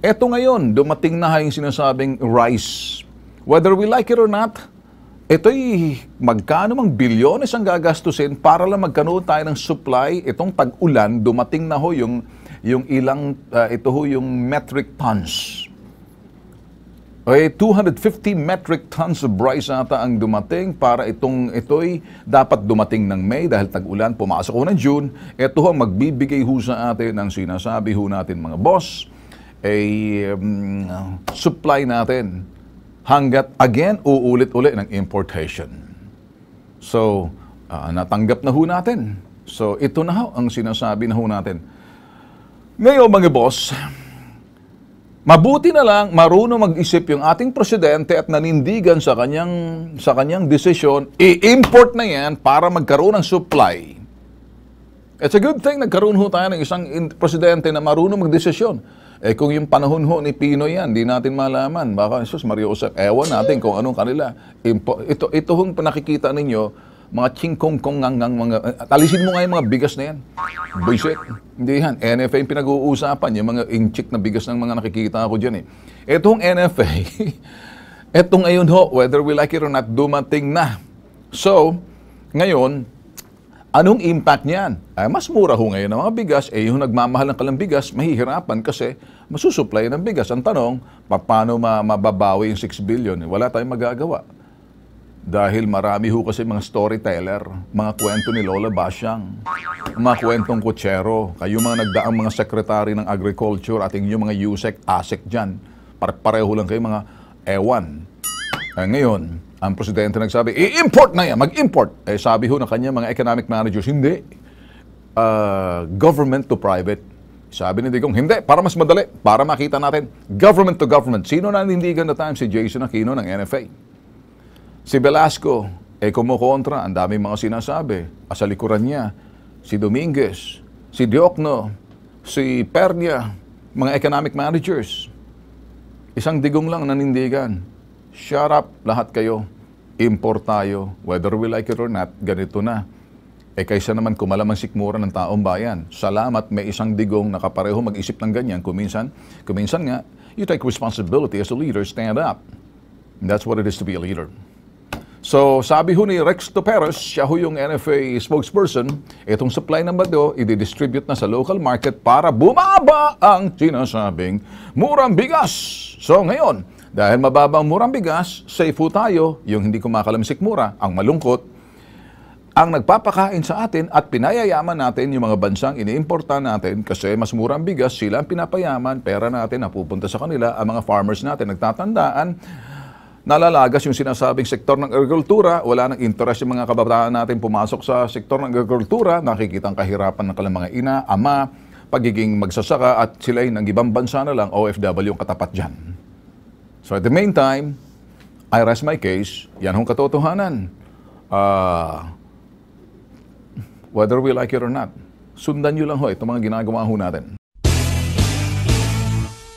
Eto ngayon, dumating na yung sinasabing rice. Whether we like it or not, ito'y magkano mang bilyones ang gagastusin para lang magkaroon tayo ng supply. Itong tag-ulan, dumating na ho yung yung metric tons. Okay, 250 metric tons of rice ata ang dumating para ito'y dapat dumating ng May dahil tag-ulan, pumasok ho ng June. Ito ho magbibigay ho sa atin ng sinasabi ho natin mga boss, supply natin hanggat again uulit-ulit ng importation. So, natanggap na ho natin. So, ito na ho ang sinasabi na ho natin. Ngayon mga boss, mabuti na lang marunong mag-isip yung ating presidente at nanindigan sa kanyang desisyon, i-import na yan para magkaroon ng supply. It's a good thing nagkaroon ho tayo ng isang presidente na marunong mag-desisyon. Kung yung panahon ho ni Pinoy yan, di natin malaman. Baka, Jesus, Mario Joseph, ewan natin kung anong kanila. Ito hong nakikita ninyo, mga chingkong-kong mga, alisin mo nga yung mga bigas na yan. Buisit. Hindi yan. NFA yung pinag-uusapan, yung mga inchik na bigas ng mga nakikita ko dyan eh. Itong NFA, ito ngayon ho, whether we like it or not, dumating na. So, ngayon, anong impact niyan? Mas mura ho ngayon ng mga bigas, yung nagmamahal ng kalang bigas, mahihirapan kasi masusupply ng bigas. Ang tanong, paano mababawi yung 6 billion? Wala tayong magagawa. Dahil marami ho kasi mga storyteller, mga kwento ni Lola Basyang, mga kwentong kutsero, kayo mga nagdaang mga sekretary ng agriculture at yung mga USEC, ASEC dyan, pareho lang kayo mga ewan. Ngayon, ang presidente nagsabi, i-import na yan, mag-import. Sabi ho ng kanya mga economic managers, hindi. Government to private. Sabi ni Digong, hindi, para mas madali, para makita natin, government to government. Sino nanindigan na time? Si Jason Aquino ng NFA. Si Velasco, kumukontra, ang daming mga sinasabi. Sa likuran niya, si Dominguez, si Diokno, si Pernia, mga economic managers. Isang Digong lang nanindigan. Shut up, lahat kayo. Import tayo. Whether we like it or not, ganito na. Kaysa naman kumalamang sikmura ng taong bayan. Salamat, may isang Digong na kapareho mag-isip ng ganyan. Kuminsan nga, you take responsibility as a leader, stand up. And that's what it is to be a leader. So, sabi ho ni Rex Toperos, siya ho yung NFA spokesperson, itong supply ng bado, i-distribute na sa local market para bumaba ang sinasabing murang bigas. So, ngayon, dahil mababa ang murang bigas, safe ho tayo, yung hindi kumakalamsik mura, ang malungkot, ang nagpapakain sa atin at pinayayaman natin yung mga bansang iniimportan natin kasi mas murang bigas, sila ang pinapayaman, pera natin napupunta sa kanila, ang mga farmers natin nagtatandaan, nalalagas yung sinasabing sektor ng agrikultura, wala nang interest yung mga kabataan natin pumasok sa sektor ng agrikultura, nakikita ang kahirapan ng kanilang mga ina, ama, pagiging magsasaka at sila'y ng ibang bansa na lang, OFW yung katapat dyan. So at the meantime, I rest my case, yan hong katotohanan. Whether we like it or not, sundan nyo lang ho itong mga ginagawa ho natin.